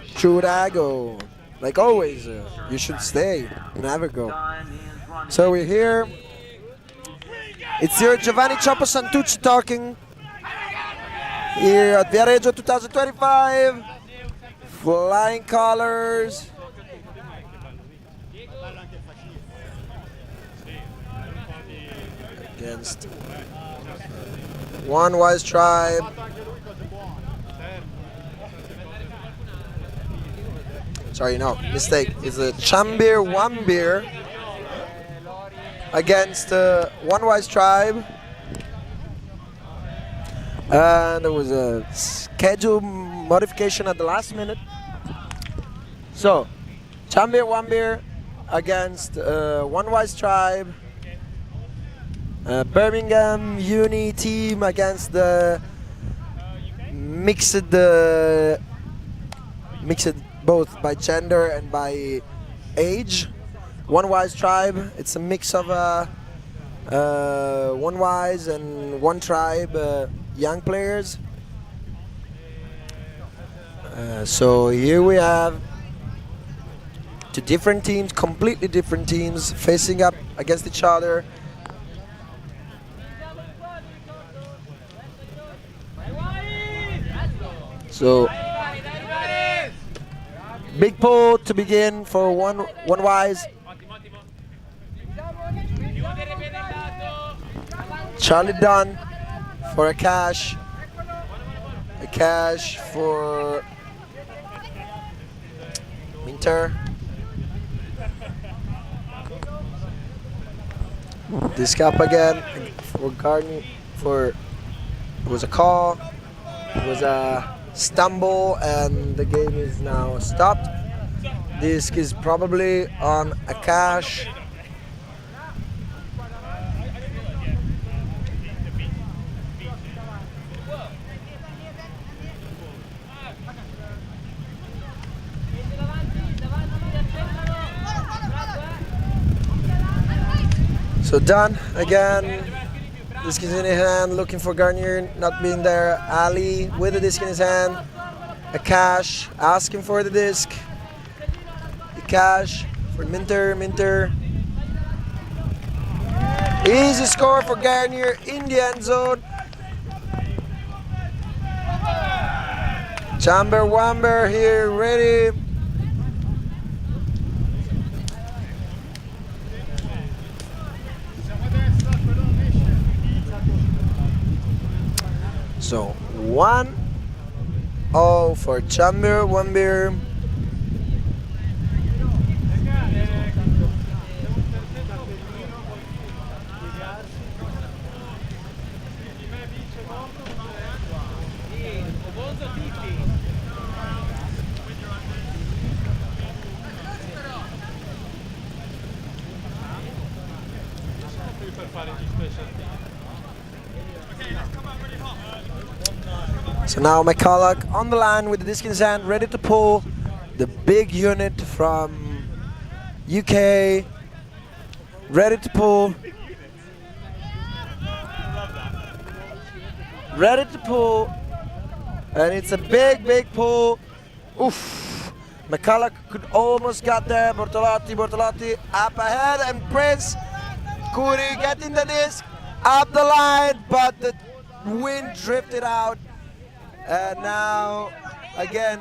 Should I go? Like always, you should stay, never go. So we're here. It's your Giovanni Cioppo Santucci talking here at Viareggio 2025. Flying colors. Against one wise tribe. Sorry, no, mistake. It's a Chumbearwambear against one wise tribe. And there was a schedule modification at the last minute. So, Chumbearwambear against one wise tribe. Birmingham Uni team against the mixed both by gender and by age. One wise tribe, it's a mix of one wise and one tribe young players. So here we have two different teams, completely different teams, facing up against each other. So big pull to begin for one wise. Charlie Dunn for a cash. A cash for Minter. This cap again for Garnier. It was a call. It was a stumble and the game is now stopped. Disc is probably on a cash. So done again. Disc is in his hand, looking for Garnier, not being there. Ali with the disc in his hand. A cash, asking for the disc. The cash for Minter. Easy score for Garnier in the end zone. Chumbearwambear here, ready. So 1-0 for Chumbearwambear. So now Mickael on the line with the disc in his hand, ready to pull the big unit from UK. Ready to pull. Ready to pull. And it's a big pull. Oof. Mickael could almost got there. Bortolotti up ahead, and Prince Kuri getting the disc up the line, but the wind drifted out. And now, again,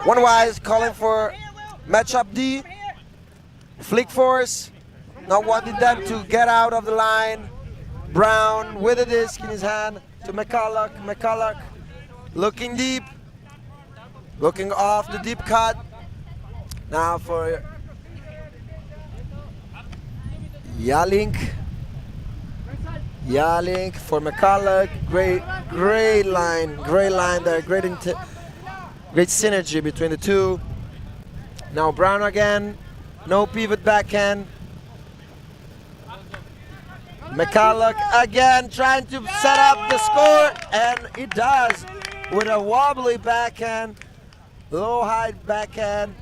one wise calling for matchup D. Flik force, not wanting them to get out of the line. Brown with a disc in his hand to Mickael. Mickael looking deep, looking off the deep cut. Now for Yalink for Mickael. Great line there. Great synergy between the two. Now Brown again, no pivot backhand. Mickael again trying to set up the score, and it does with a wobbly backhand, low height backhand,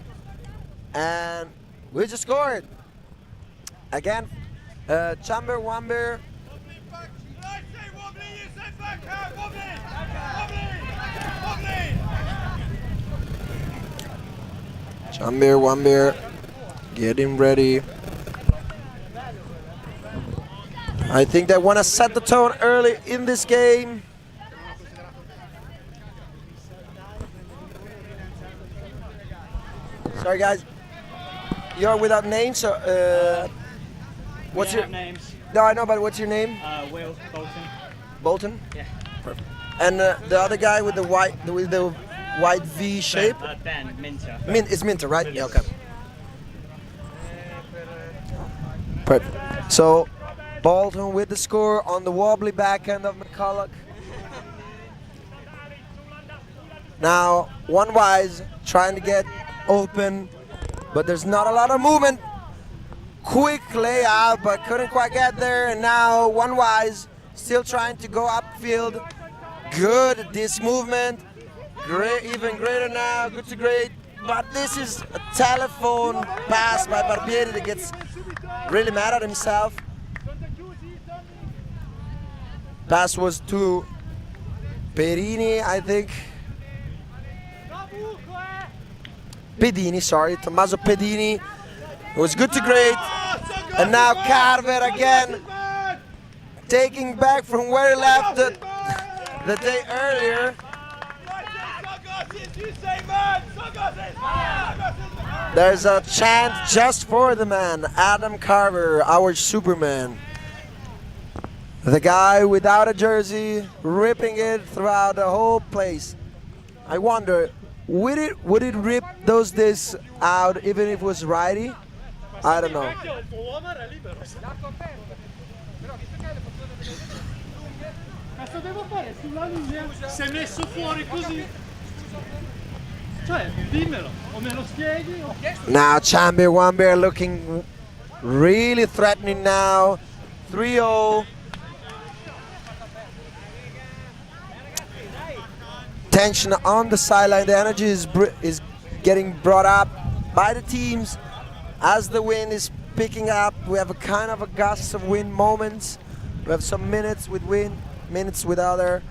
and we just scored. Again, Chumbearwambear Chumbearwambear getting ready. I think they want to set the tone early in this game. Sorry guys, you're without names, so what's your names? No, I know, but what's your name? Will Bolton. Bolton? Yeah. Perfect. And the other guy with the white V shape? Ben Minter. It's Minter, right? Yeah, okay. Perfect. So Bolton with the score on the wobbly backhand of McCulloch. Now, one wise trying to get open, but there's not a lot of movement. Quick layout, but couldn't quite get there. And now one wise still trying to go upfield. Good, this movement. Great, even greater now, good to great. But this is a telephone pass by Barbieri that gets really mad at himself. Pass was to Perini, I think. Pedini, sorry, Tommaso Pedini. It was good to great. And now Carver again, taking back from where he left the day earlier. There's a chant just for the man, Adam Carver, our Superman. The guy without a jersey, ripping it throughout the whole place. I wonder, would it rip those discs out even if it was righty? I don't know. Si è messo fuori così. Cioè, dimmelo, o me lo spieghi o... Now Chumbearwambear looking really threatening now. 3-0. Tension on the sideline. The energy is getting brought up by the teams as the wind is picking up. We have a kind of a gust of wind moments. We have some minutes with wind, minutes with other.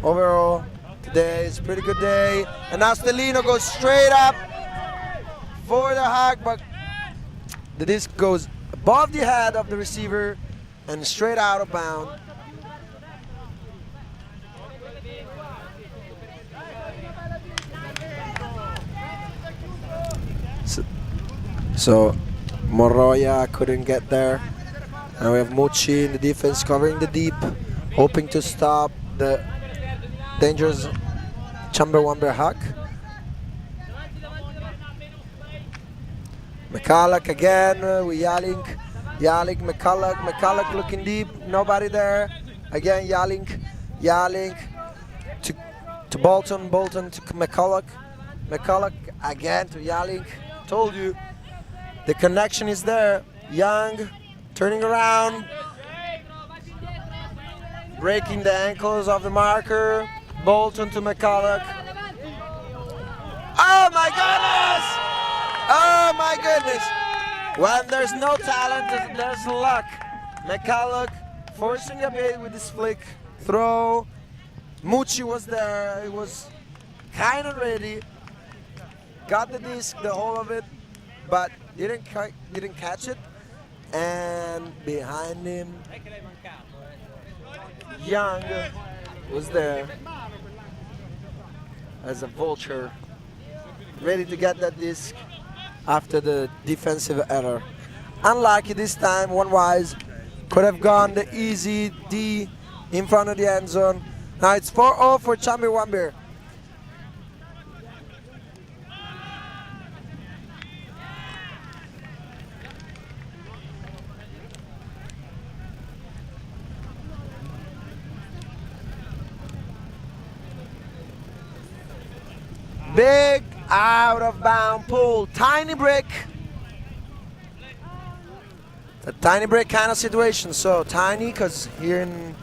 Overall, today is a pretty good day. And now Stelino goes straight up for the hug, but the disc goes above the head of the receiver and straight out of bounds. So Moroya couldn't get there. Now we have Mochi in the defense covering the deep, hoping to stop the dangerous Chumbearwambear hack. McCulloch again with Yalink, McCulloch looking deep, nobody there. Again Yalink to Bolton to McCulloch again to Yalink. Told you. The connection is there. Young turning around, breaking the ankles of the marker. Bolton to McCulloch. Oh my goodness! Oh my goodness! When there's no talent, there's luck. McCulloch forcing a bait with his flick throw. Mucci was there. He was kind of ready. Got the disc, the whole of it, but didn't catch it. And behind him, Young was there as a vulture, ready to get that disc after the defensive error. Unlucky this time, one wise. Could have gone the easy D in front of the end zone. Now it's 4-0 for Chumbearwambear. Big out of bound pull, tiny break. A tiny break kind of situation. So tiny because here in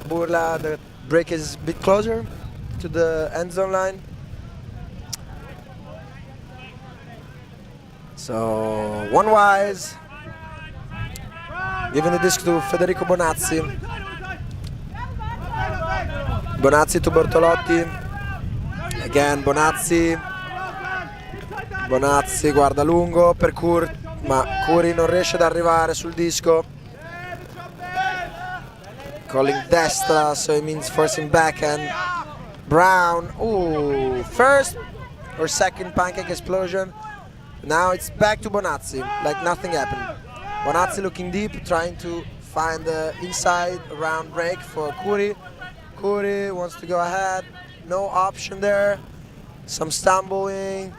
Burla the break is a bit closer to the end zone line. So one wise, giving the disc to Federico Bonazzi. Bonazzi to Bortolotti. Again Bonazzi. Bonazzi guarda lungo per Kurt, ma Kuri non riesce ad arrivare sul disco. Calling destra, so it means forcing backhand. Brown, ooh, first or second pancake explosion. Now it's back to Bonazzi, like nothing happened. Bonazzi looking deep, trying to find the inside round break for Kuri. Kuri wants to go ahead, no option there. Some stumbling.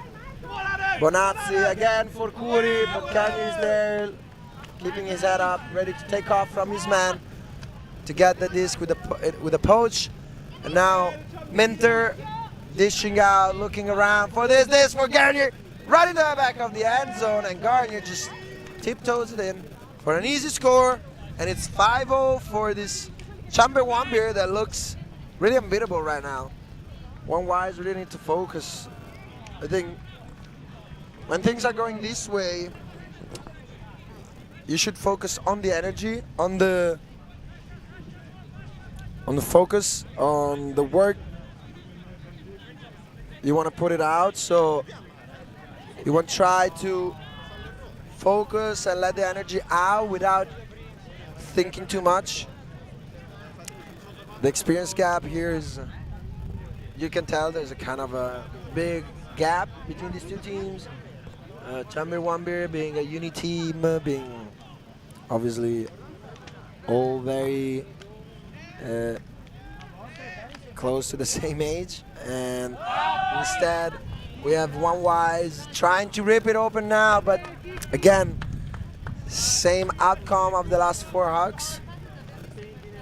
Bonazzi again for Kuri, but Garnier is there, keeping his head up, ready to take off from his man to get the disc with a poach. And now Minter dishing out, looking around for this for Garnier, right in the back of the end zone, and Garnier just tiptoes it in for an easy score. And it's 5-0 for this Chumbearwambear that looks really unbeatable right now. One wise really need to focus. I think when things are going this way, you should focus on the energy, on the focus, on the work. You want to put it out, so you want to try to focus and let the energy out without thinking too much. The experience gap here is, you can tell there's a kind of a big gap between these two teams. Chumbearwambear being a uni team, being obviously all very close to the same age, and instead we have One Wise trying to rip it open now, but again, same outcome of the last 4 hugs,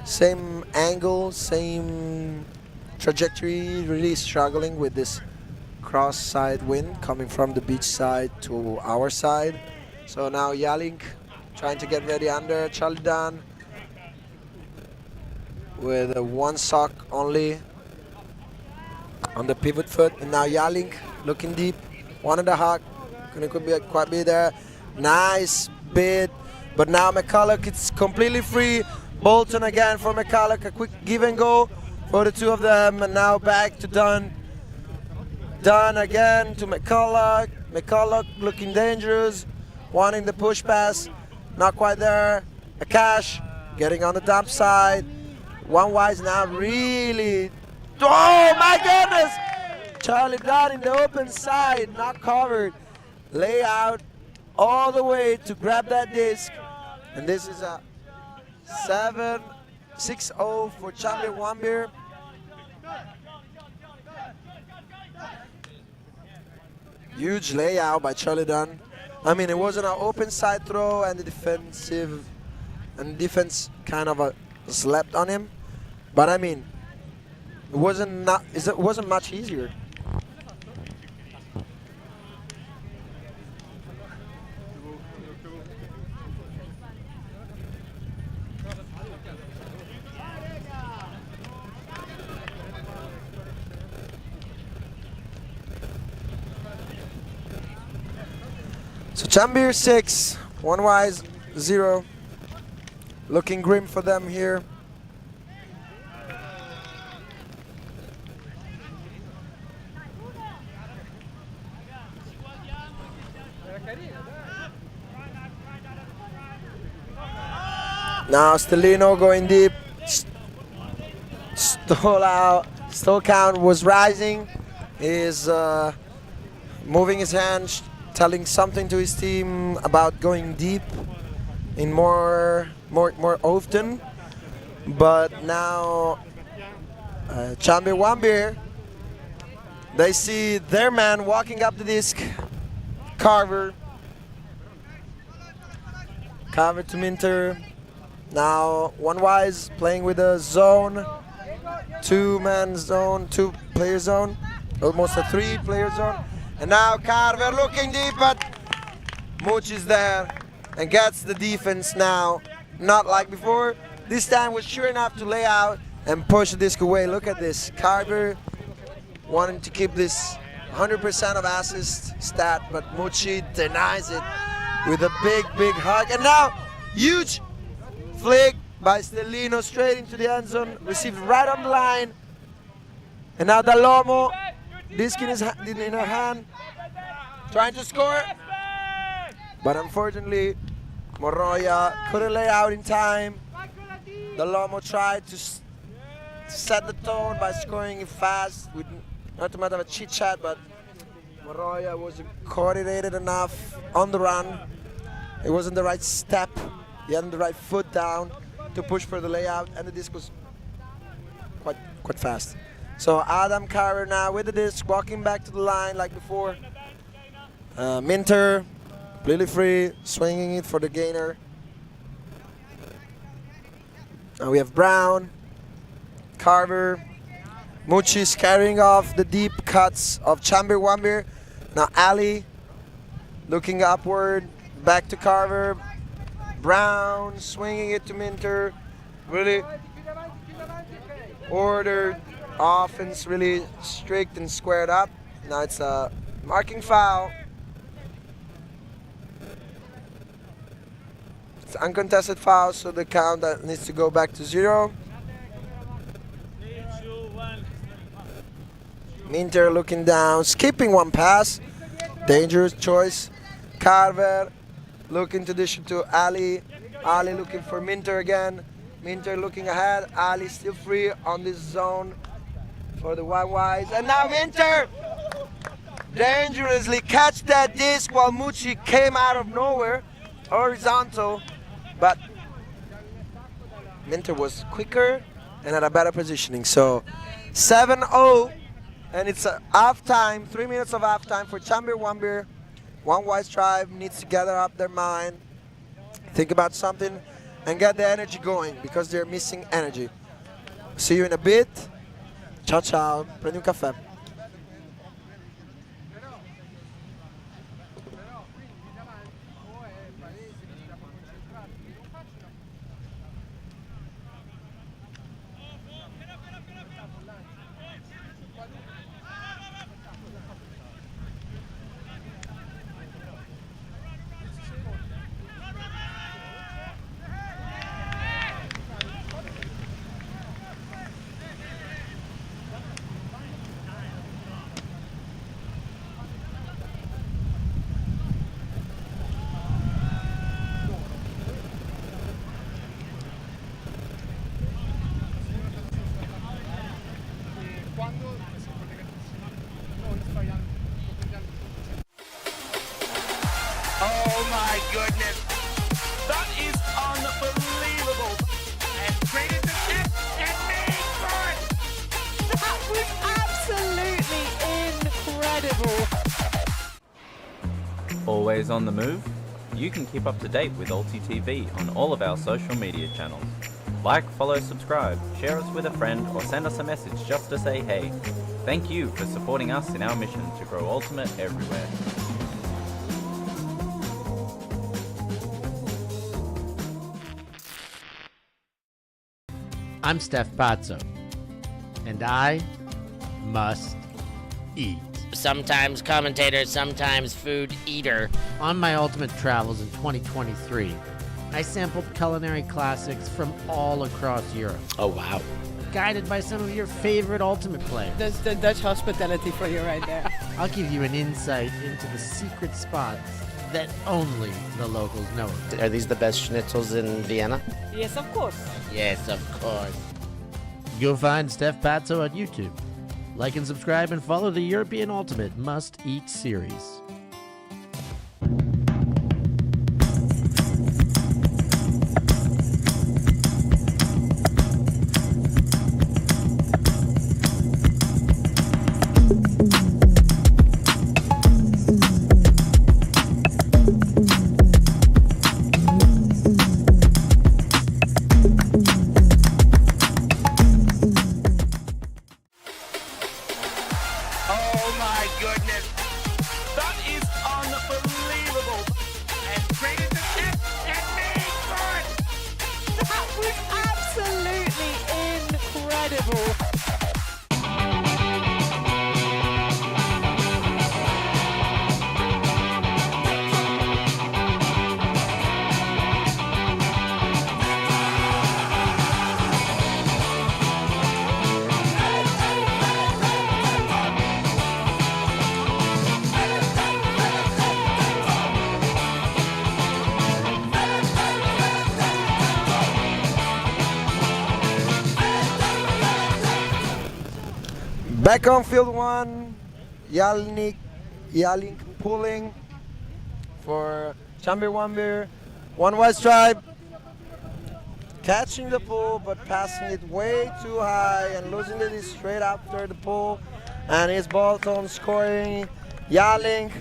same angle, same trajectory, really struggling with this cross side wind coming from the beach side to our side. So now Yalink trying to get ready under Chaldan with one sock only on the pivot foot, and now Yalink looking deep, wanted a hug, couldn't quite be there. Nice bid, but now McCulloch, it's completely free. Bolton again for McCulloch, a quick give and go for the two of them, and now back to Dunn. Dunn again to McCulloch. McCulloch looking dangerous, wanting the push pass, not quite there. Akash getting on the dump side. One Wise now really, oh my goodness! Charlie Dunn in the open side, not covered. Lay out all the way to grab that disc. And this is a 6-0 for Chumbearwambear. Huge layout by Charlie Dunn. I mean, it wasn't an open side throw, and the defense kind of slept on him. But I mean, it wasn't much easier. So Chumbear 6, One Wise 0. Looking grim for them here. Now Stellino going deep. Stall count was rising. He's moving his hands, telling something to his team about going deep in more often. But now Chumbearwambear, they see their man walking up the disc. Carver to Minter. Now One Wise playing with a zone, 2-man zone, 2-player zone, almost a 3-player zone. And now Carver looking deep, but Mooch is there and gets the defense now, not like before. This time was sure enough to lay out and push the disc away. Look at this, Carver wanting to keep this 100% of assist stat, but Moochie denies it with a big hug. And now, huge flick by Stellino straight into the end zone, received right on the line, And now Dall'Uomo, disc in her hand, trying to score. But unfortunately, Moroja couldn't lay out in time. Dall'Uomo tried to set the tone by scoring it fast, with not too much of a chit chat, but Moroja wasn't coordinated enough on the run. It wasn't the right step. He hadn't the right foot down to push for the layout, and the disc was quite fast. So Adam Carver now with the disc, walking back to the line like before. Minter, completely free, swinging it for the gainer. Now we have Brown, Carver, Mucci's carrying off the deep cuts of Chumbearwambear. Now Ali looking upward, back to Carver. Brown swinging it to Minter. Really ordered offense, really strict and squared up. Now it's a marking foul. It's uncontested foul, so the count that needs to go back to 0. Minter looking down, skipping one pass. Dangerous choice. Carver looking to dish it to Ali. Ali looking for Minter again. Minter looking ahead. Ali still free on this zone for the wide. And now Minter dangerously catch that disc while Mucci came out of nowhere, horizontal. But Minter was quicker and had a better positioning. So 7-0. And it's half time, 3 minutes of half time for Chumbearwambear. One Wise Tribe needs to gather up their mind, think about something, and get the energy going because they're missing energy. See you in a bit. Ciao ciao. Prendi un caffè. Oh my goodness. That is unbelievable. And traded the net and made for it. That was absolutely incredible. Always on the move? You can keep up to date with ULTI.TV on all of our social media channels. Like, follow, subscribe, share us with a friend, or send us a message just to say hey. Thank you for supporting us in our mission to grow Ultimate everywhere. I'm Steph Pazzo, and I must eat. Sometimes commentator, sometimes food eater. On my ultimate travels in 2023, I sampled culinary classics from all across Europe, Oh, wow. guided by some of your favorite ultimate players. That's the Dutch hospitality for you right there. I'll give you an insight into the secret spots that only the locals know of. Are these the best schnitzels in Vienna? Yes, of course. Yes, of course. Go find Steph Pazzo on YouTube. Like and subscribe and follow the European Ultimate Must Eat series. Oh my goodness. That is unbelievable. And traded the net and made for it. That was absolutely incredible. Back on field 1. Yalink pulling for Chumbearwambear. One wide stripe. Catching the pull but passing it way too high and losing it straight after the pull. And his ball on scoring. Yalink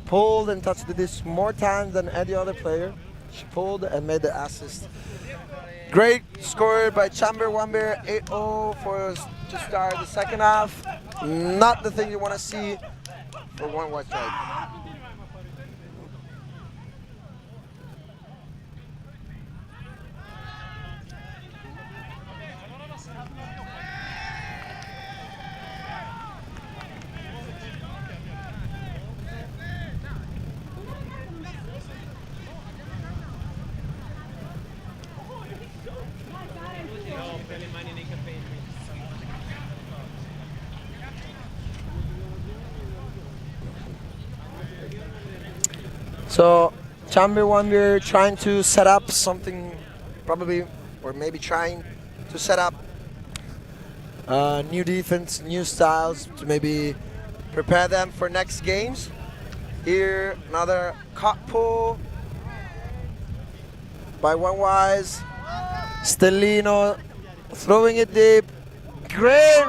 pulled and touched the disc more times than any other player. She pulled and made the assist. Great score by Chumbearwambear, 8-0 to start the second half. Not the thing you want to see for one wide stripe. So Chumbearwambear trying to set up something, probably, or maybe trying to set up new defense, new styles to maybe prepare them for next games. Here another cut pull by one wise. Stellino throwing it deep. Great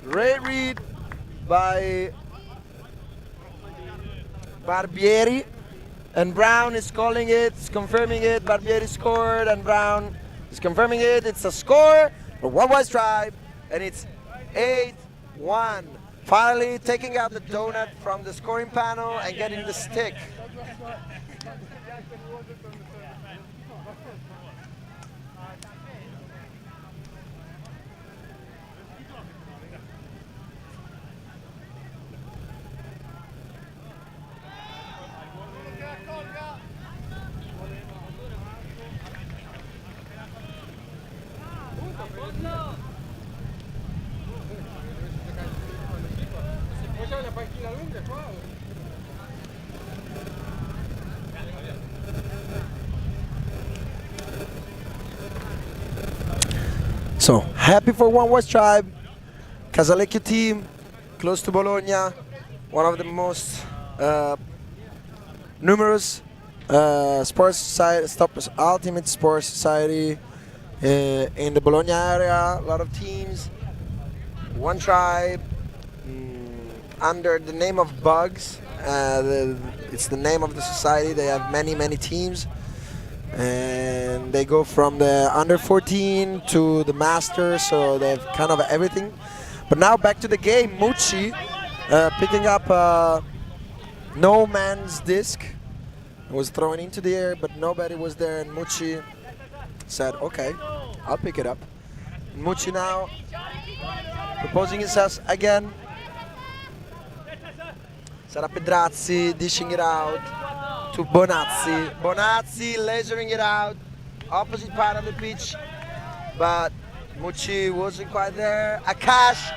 read by Barbieri, and Brown is calling it, confirming it. Barbieri scored and Brown is confirming it. It's a score for one wide stripe and it's 8-1. Finally taking out the donut from the scoring panel and getting the stick. So happy for one wide stripe. Casalecchio team, close to Bologna, one of the most numerous sports society, ultimate sports society in the Bologna area. A lot of teams, one tribe under the name of Bugs. It's the name of the society. They have many teams. And they go from the under 14 to the master, so they have kind of everything. But now back to the game. Mucci picking up no man's disc. It was thrown into the air, but nobody was there, and Mucci said, okay, I'll pick it up. And Mucci now proposing himself again. Sarà Pedrazzi dishing it out to Bonazzi. Bonazzi lasering it out, opposite part of the pitch, but Mucci wasn't quite there. Akash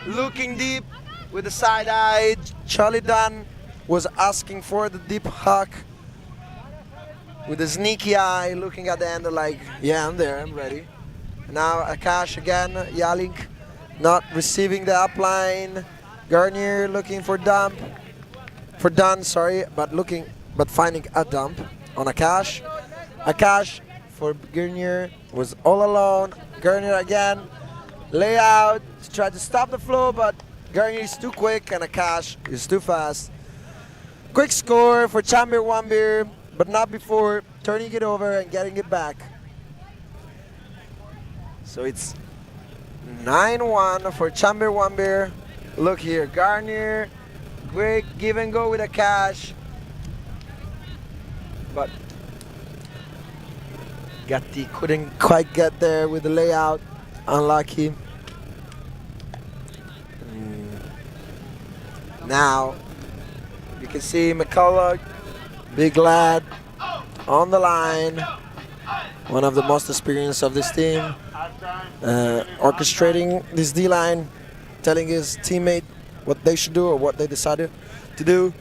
looking deep with the side eye. Charlie Dunn was asking for the deep huck with a sneaky eye, looking at the end like, yeah, I'm there, I'm ready. Now Akash again, Yalink not receiving the upline. Garnier looking for Dunn, but finding a dump on Akash. Akash for Garnier was all alone. Garnier again, layout to try to stop the flow, but Garnier is too quick and Akash is too fast. Quick score for Chumbearwambear, but not before turning it over and getting it back. So it's 9-1 for Chumbearwambear. Look here, Garnier, quick give and go with Akash. But Gatti couldn't quite get there with the layout. Unlucky. Now you can see Mickael, big lad, on the line. One of the most experienced of this team. Orchestrating this D-line, telling his teammate what they should do or what they decided to do.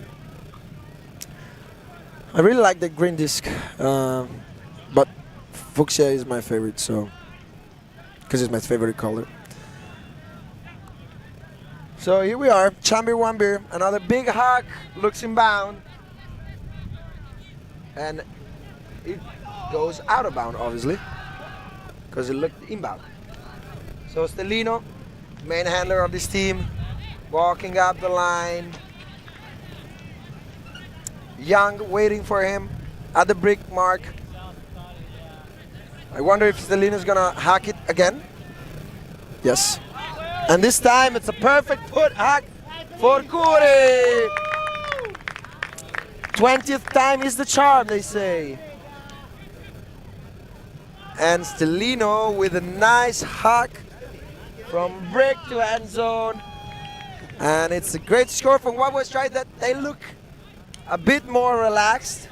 I really like the green disc, but fuchsia is my favorite, so because it's my favorite color. So here we are, Chumbearwambear, another big hug, looks inbound. And it goes out of bound, obviously, because it looked inbound. So Stellino, main handler of this team, walking up the line. Young waiting for him at the brick mark. I wonder if Stellino's gonna hack it again. Yes. And this time it's a perfect put hack for Kuri. 20th time is the charm, they say. And Stellino with a nice hack from brick to end zone. And it's a great score from One West Stride that they look a bit more relaxed.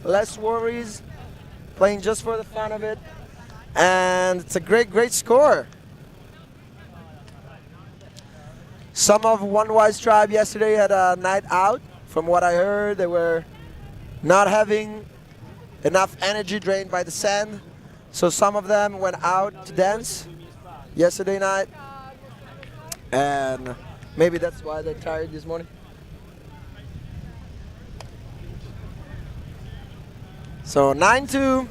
Less worries, playing just for the fun of it. And it's a great score. Some of One Wise Tribe yesterday had a night out. From what I heard, they were not having enough energy drained by the sand. So some of them went out to dance yesterday night. And maybe that's why they're tired this morning. So 9-2.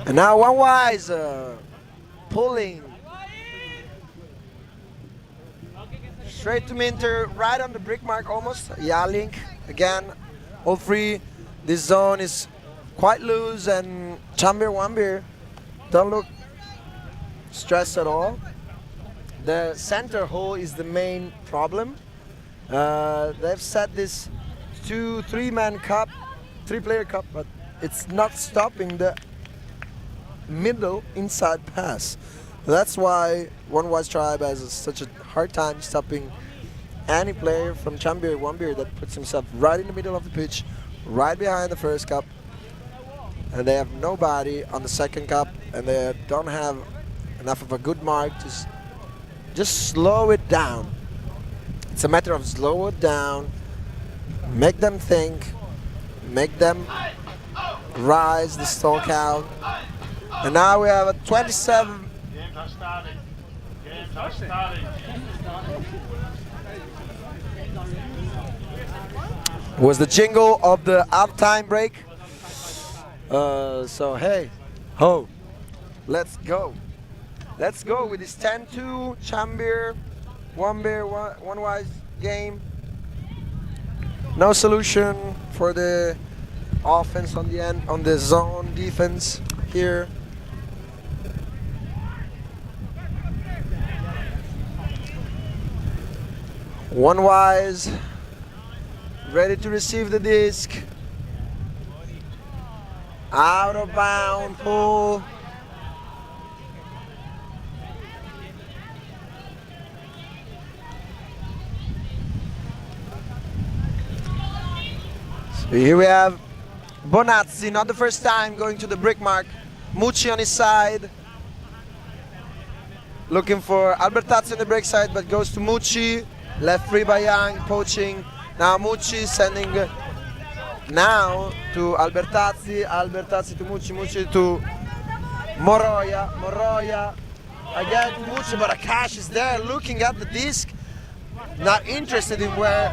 And now One Wise pulling straight to Minter, right on the brick mark almost. Link again, all three. This zone is quite loose and Chumbearwambear don't look stressed at all. The center hole is the main problem. They've set this 2-3-man cup, 3-player cup, but it's not stopping the middle inside pass. That's why One Wise Tribe has such a hard time stopping any player from Chumbearwambear that puts himself right in the middle of the pitch, right behind the first cup. And they have nobody on the second cup, and they don't have enough of a good mark to just slow it down. It's a matter of slow it down, make them think, make them rise the stall count. And now we have a 27. Was the jingle of the halftime break. So hey, ho, let's go. Let's go with this 10-2 Chumbearwambear One Wise game. No solution for the offense on the end, on the zone defense here. One Wise ready to receive the disc. Out of bound pull. So here we have Bonazzi, not the first time going to the brick mark. Mucci on his side. Looking for Albertazzi on the break side, but goes to Mucci. Left free by Young, poaching. Now Mucci sending now to Albertazzi. Albertazzi to Mucci, Mucci to Moroja. Moroja again to Mucci, but Akash is there looking at the disc. Not interested in where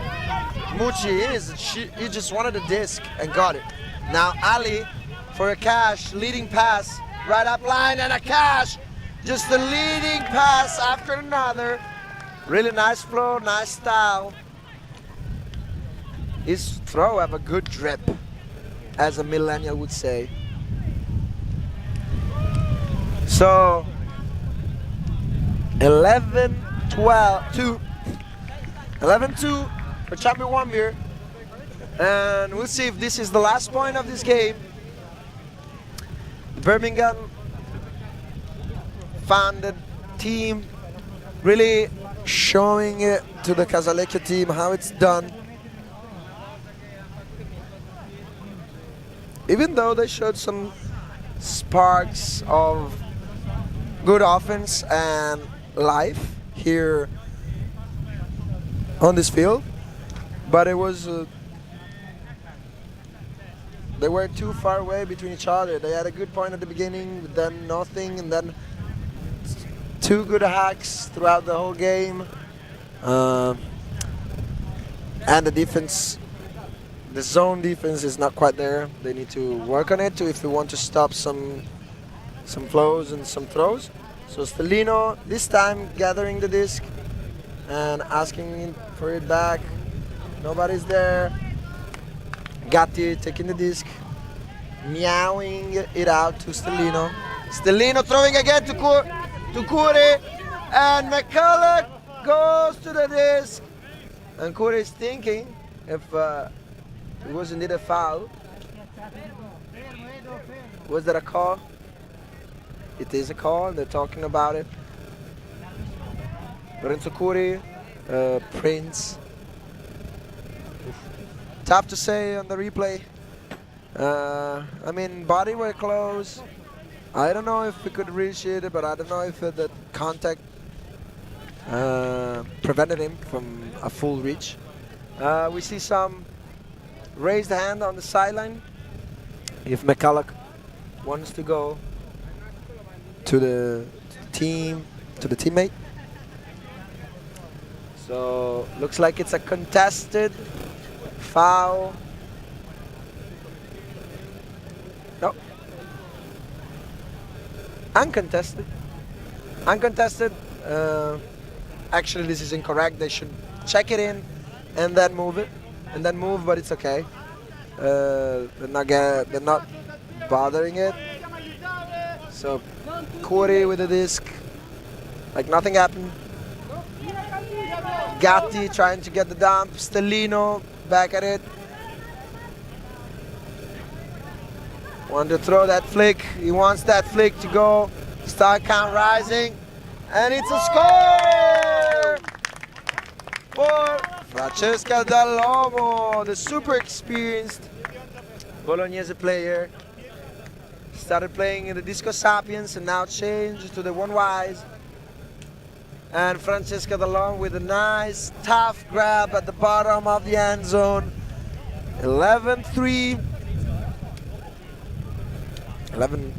Mucci is. He just wanted the disc and got it. Now Ali for Akash, leading pass, right up line, and Akash just the leading pass after another. Really nice flow, nice style. His throw have a good drip, as a millennial would say. So 11-2 for Chumbearwambear. And we'll see if this is the last point of this game. Birmingham founded team really showing it to the Casalecchio team how it's done. Even though they showed some sparks of good offense and life here on this field, but it was they were too far away between each other. They had a good point at the beginning, but then nothing, and then 2 good hacks throughout the whole game. And the defense, the zone defense is not quite there. They need to work on it if we want to stop some flows and some throws. So Stellino this time gathering the disc and asking for it back. Nobody's there. Gatti taking the disc, meowing it out to Stellino. Stellino throwing again to Kuri, and Mickael goes to the disc. And Kuri is thinking if it was indeed a foul. Was that a call? It is a call. They're talking about it. Lorenzo Kuri, Prince. Tough to say on the replay. I mean, body were close. I don't know if we could reach it, but I don't know if the contact prevented him from a full reach. We see some raised hand on the sideline. If Mickael wants to go to the team, to the teammate. So looks like it's a contested foul. No. Uncontested. Uncontested. Actually, this is incorrect. They should check it in and then move it. And then move, but it's okay. They're not bothering it. So Kuri with the disc, like nothing happened. Gatti trying to get the dump. Stellino back at it. Want to throw that flick. He wants that flick to go. Star count rising. And it's a score for Francesca Dall'Uomo, the super experienced Bolognese player. Started playing in the Disco Sapiens and now changed to the One Wise. And Francesca Dall'Uomo with a nice tough grab at the bottom of the end zone. 11-3. 11-4.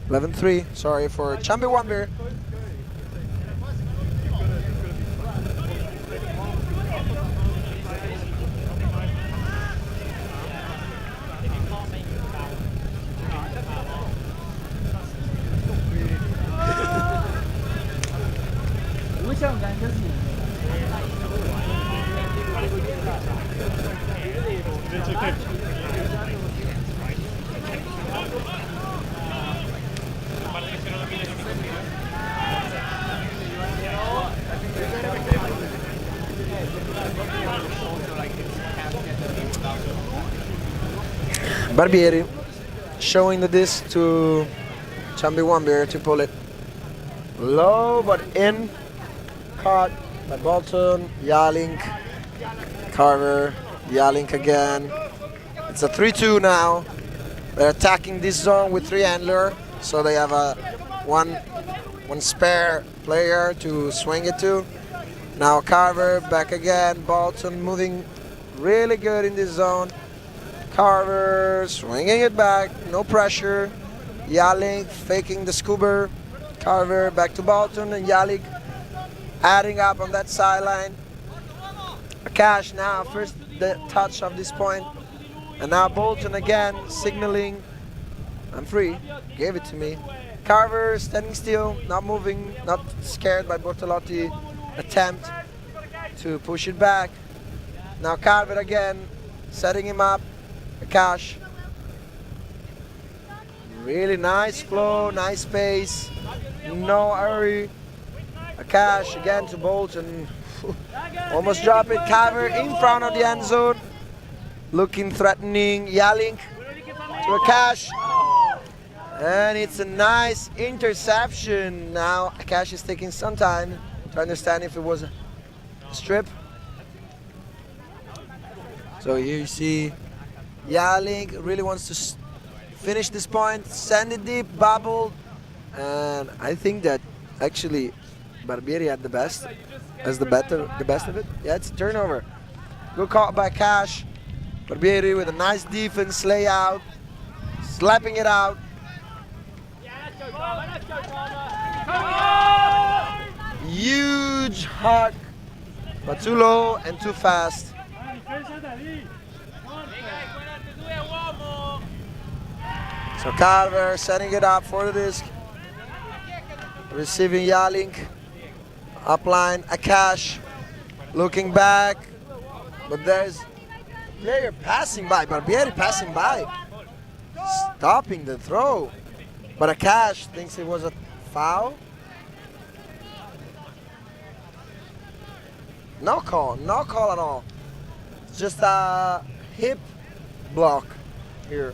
11-3, sorry, for Chumbearwambear. Barbieri showing the disc to Chumbearwambear to pull it low but in. Caught by Bolton, Yarlink, Carver, Yarlink again. It's a 3-2 now. They're attacking this zone with 3 handler, so they have a one spare player to swing it to. Now Carver back again. Bolton moving really good in this zone. Carver swinging it back, no pressure. Yarlink faking the scuba. Carver back to Bolton and Yarlink adding up on that sideline. Cash now, first the touch of this point. And now Bolton again signaling, I'm free, gave it to me. Carver standing still, not moving, not scared by Bortolotti attempt to push it back. Now Carver again, setting him up. Cash. Really nice flow, nice pace, no hurry. Cash again to Bolton. Almost drop it. Carver in front of the end zone. Looking threatening. Yarlink to a Cash. And it's a nice interception. Now Cash is taking some time to understand if it was a strip. So here you see Yarlink really wants to finish this point, send it deep, bubble, and I think that Actually, Barbieri had the best. As the best of it. Yeah, it's a turnover. Good call by Cash. Barbieri with a nice defense layout. Slapping it out. Huge hug. But too low and too fast. So Carver setting it up for the disc. Receiving Jalink. Upline, Akash. Looking back. But there's player passing by. Barbieri passing by. Stopping the throw. But Akash thinks it was a foul. No call at all. It's just a hip block here.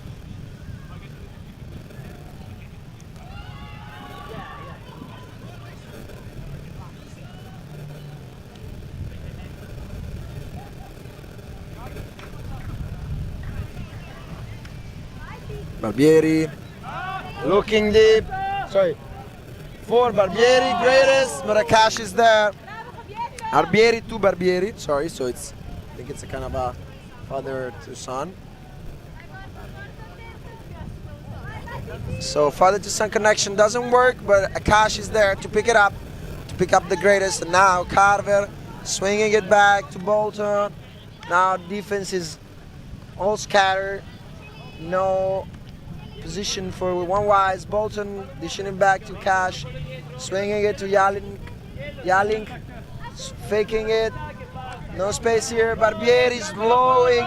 Barbieri looking deep. Sorry. For Barbieri, greatest, but Akash is there. Barbieri to Barbieri, sorry, so I think it's a kind of a father to son. So father to son connection doesn't work, but Akash is there to pick it up, to pick up the greatest. And now Carver swinging it back to Bolton. Now defense is all scattered, no position for one wise. Bolton dishing it back to Cash, swinging it to Jalink. Faking it, no space here. Barbieri's blowing,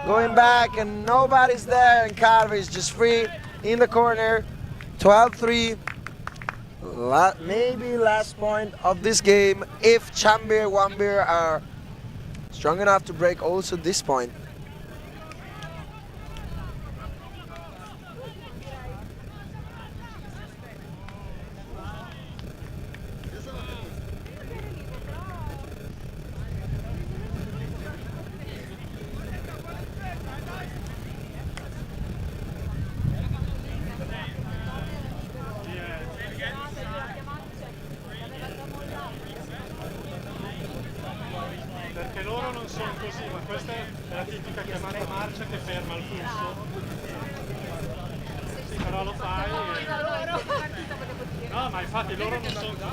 going back, and nobody's there. And Carver is just free in the corner. 12-3. Maybe last point of this game if Chumbearwambear are strong enough to break also this point. Perché loro non sono così, ma questa è la tipica chiamata marcia che ferma il flusso. Sì, però lo fai e... No, ma infatti loro non sono così.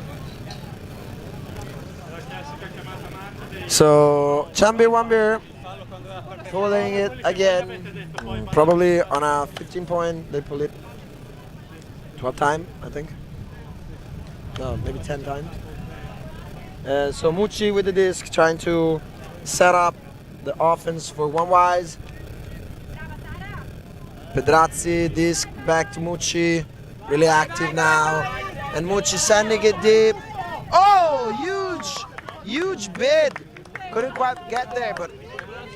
È la classica chiamata marcia dei... So Chumbearwambear pulling it again, probably on a 15 point. They pull it 12 time, I think. No, maybe 10 times. So Mucci with the disc, trying to set up the offense for one wise. Pedrazzi, disc back to Mucci, really active now. And Mucci sending it deep. Oh, huge bid. Couldn't quite get there, but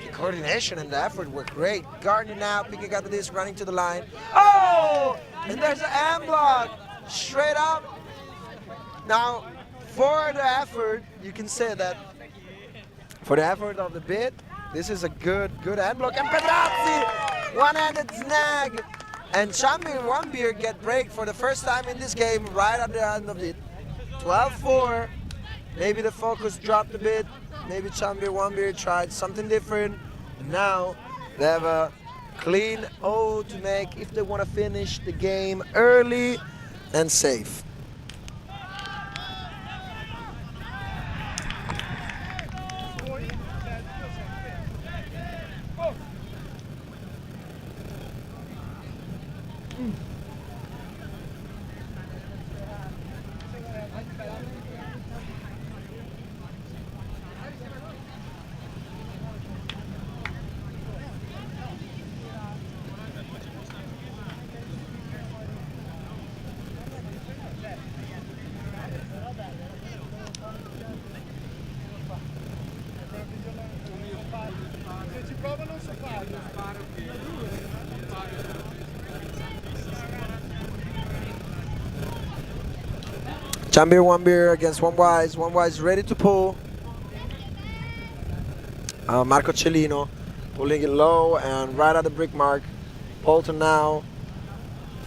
the coordination and the effort were great. Garnier now picking up the disc, running to the line. Oh, and there's an AM block, straight up. Now, for the effort, you can say that for the effort of the bid, this is a good hand block. And Pedrazzi, one-handed snag. And Chumbearwambear get break for the first time in this game right at the end of it. 12-4. Maybe the focus dropped a bit. Maybe Chumbearwambear tried something different. And now they have a clean O to make if they want to finish the game early and safe. Chumbearwambear against one wise ready to pull. Marco Cellino pulling it low and right at the brick mark. Bolton now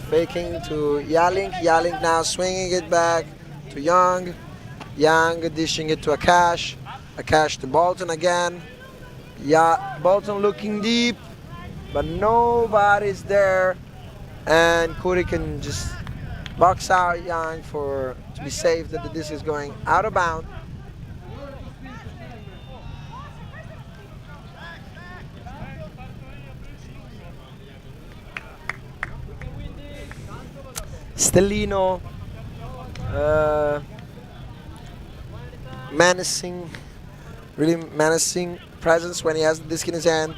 faking to Jalink. Jalink now swinging it back to Young. Young dishing it to Akash. Akash to Bolton again. Yeah, Bolton looking deep, but nobody's there. And Kuri can just box out Young to be safe that the disc is going out of bounds. Stellino, menacing, really menacing presence when he has the disc in his hand.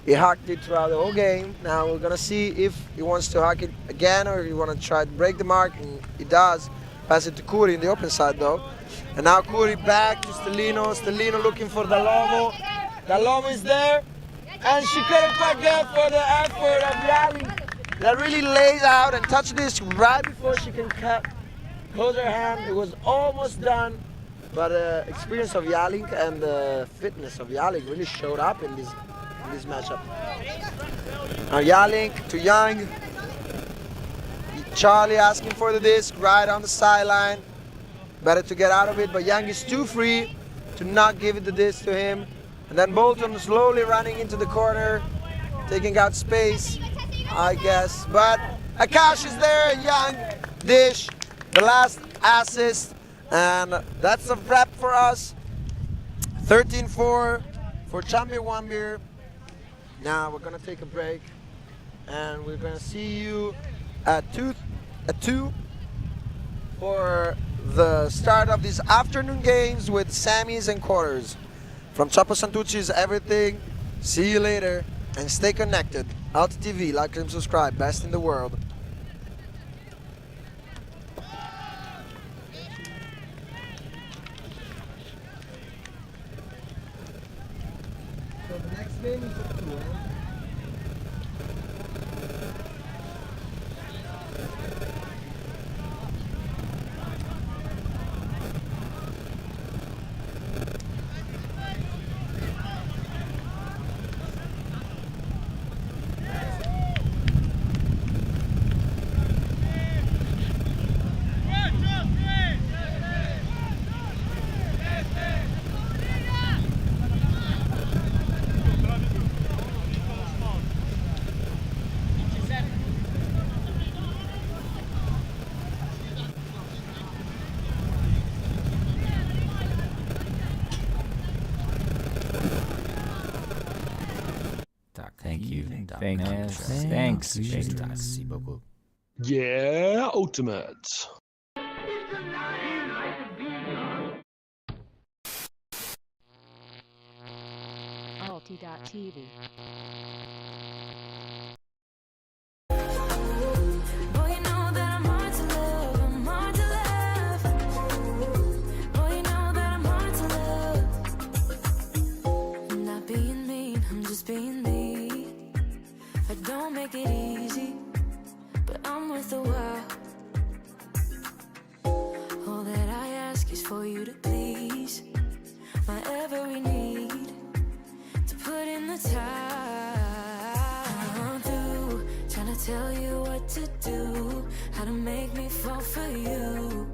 He hacked it throughout the whole game. Now we're gonna see if he wants to hack it again or he wanna try to break the mark, and he does. Pass it to Kuri in the open side though. And now Kuri back to Stellino. Stellino looking for Dalomo. Dalomo is there, and she couldn't quite get for the effort of Yali. That really lays out and touched this right before she can close her hand. It was almost done, but the experience of Yalink and the fitness of Yalink really showed up in this matchup. Now Yalink to Young. Charlie asking for the disc right on the sideline. Better to get out of it, but Young is too free to not give it the disc to him. And then Bolton slowly running into the corner, taking out space, I guess. But Akash is there, Young dish, the last assist, and that's a wrap for us. 13-4 for Chumbearwambear. Now we're gonna take a break, and we're gonna see you at 2 for the start of these afternoon games with semis and quarters. From Chapo Santucci's Everything, see you later, and stay connected. ULTI.TV, like and subscribe, best in the world. So the next game is a tour. Thanks. Yeah, ultimate. ULTI.TV. Don't make it easy, but I'm worth a while. All that I ask is for you to please my every need, to put in the time. I'm through trying to tell you what to do, how to make me fall for you.